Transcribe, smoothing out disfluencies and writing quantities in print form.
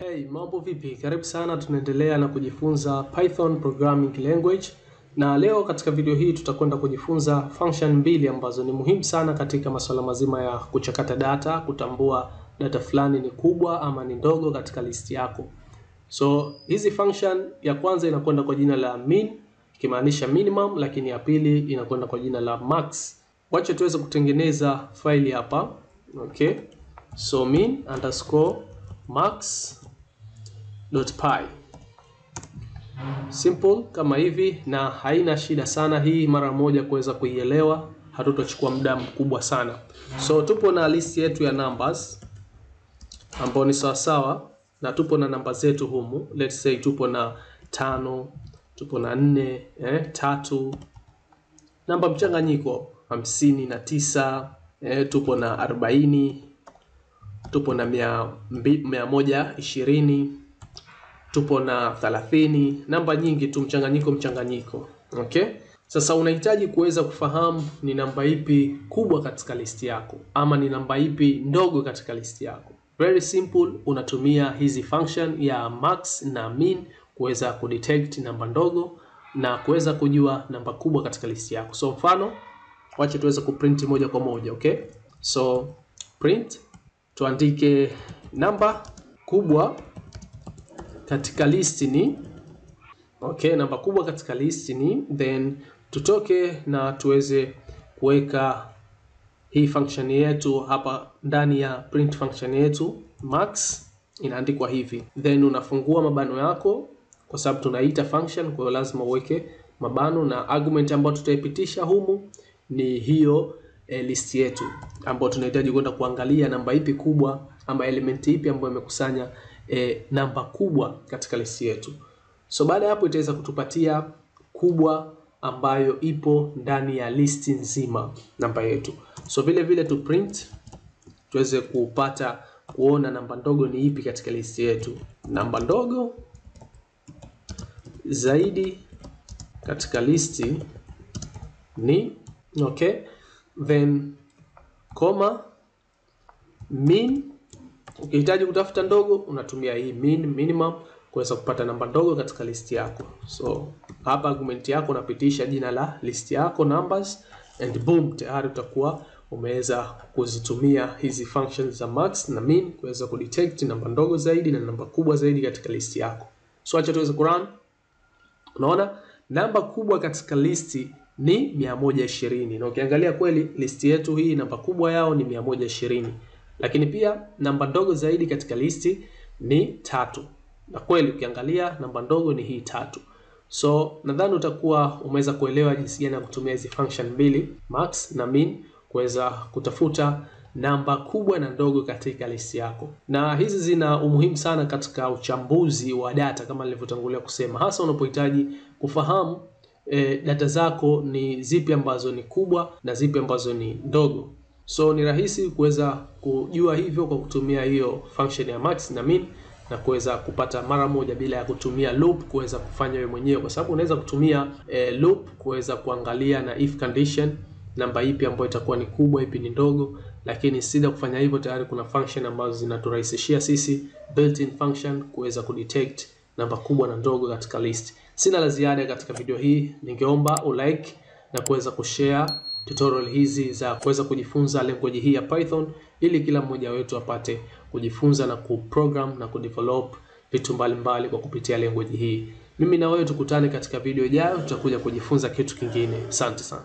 Hey, mambo vipi? Karibu sana, tunaendelea na kujifunza Python programming language. Na leo katika video hii tutakwenda kujifunza function mbili ambazo ni muhimu sana katika masuala mazima ya kuchakata data, kutambua data fulani ni kubwa ama ni ndogo katika list yako. So, hizi function ya kwanza inakwenda kwa jina la min, ikimaanisha minimum, lakini ya pili inakwenda kwa jina la max. Wacha tuweze kutengeneza faili hapa. Okay. So min underscore max.py. Simple kama hivi na haina shida sana hii mara moja kuweza kuielewa, hatutochukua muda mkubwa sana. So tupo na list yetu ya numbers ambao ni sawa na tupo na namba zetu humu. Let's say tupo na 5, tupo na 4, 3, namba mchanganyiko 59, tupo na 40, tupo na 120, tupo na 30, namba nyingi tu mchanganyiko. Okay? Sasa unahitaji kuweza kufahamu ni namba ipi kubwa katika listi yako ama ni namba ipi ndogo katika listi yako. Very simple, unatumia hizi function ya max na min kuweza kudetect namba ndogo na kuweza kujua namba kubwa katika listi yako. So mfano, wacha tuweze kuprint moja kwa moja, okay? So print, tuandike namba kubwa katika listi ni, okay, namba kubwa katika listi ni, then tutoke na tuweze kuweka hii function yetu hapa ndani ya print function yetu. Max inaandikwa hivi, then unafungua mabano yako kwa sababu tunaita function, kwa hiyo lazima uweke mabano, na argument ambayo tutaipitisha humu ni hiyo list yetu ambayo tunahitaji kwenda kuangalia namba ipi kubwa ama element ipi ambayo imekusanya namba kubwa katika list yetu. So baada ya hapo itaweza kutupatia kubwa ambayo ipo ndani ya list nzima namba yetu. So vile vile tu print tuweze kuona namba ndogo ni ipi katika list yetu. Namba ndogo zaidi katika listi ni, okay, then comma min. Ukihitaji kutafuta ndogo unatumia hii min, minimum, kuweza kupata namba ndogo katika list yako. So hapa argument yako unapitisha jina la list yako, numbers, and boom, tayari utakuwa umeweza kuzitumia hizi functions za max na min kuweza kudetect namba ndogo zaidi na namba kubwa zaidi katika list yako. So acha tuweze kurun. Unaona namba kubwa katika listi ni 120, na ukiangalia kweli listi yetu hii namba kubwa yao ni 120. Lakini pia namba ndogo zaidi katika listi ni 3. Na kweli ukiangalia namba ndogo ni hii 3. So nadhani utakuwa umeweza kuelewa jinsi gani ya kutumia hizi function mbili, max na min, kuweza kutafuta namba kubwa na ndogo katika listi yako. Na hizi zina umuhimu sana katika uchambuzi wa data kama nilivyotangulia kusema, hasa unapohitaji kufahamu data zako ni zipi ambazo ni kubwa na zipi ambazo ni ndogo. So ni rahisi kuweza kujua hivyo kwa kutumia hiyo function ya max na min na kuweza kupata mara moja bila ya kutumia loop kuweza kufanya wewe mwenyewe, kwa sababu unaweza kutumia loop kuweza kuangalia na if condition namba ipi ambayo itakuwa ni kubwa, ipi ni ndogo, lakini sida kufanya hivyo tayari kuna function ambazo zinaturahisishia sisi built-in function kuweza kudetect namba kubwa na ndogo katika list. Sina la ziada katika video hii, ningeomba ulike na kuweza kushare tutorial hizi za kuweza kujifunza language hii ya Python ili kila mmoja wetu apate kujifunza na kuprogram na kudevelop vitu mbalimbali kwa kupitia language hii. Mimi na wewe tukutane katika video ijayo, tutakuja kujifunza kitu kingine. Asante sana.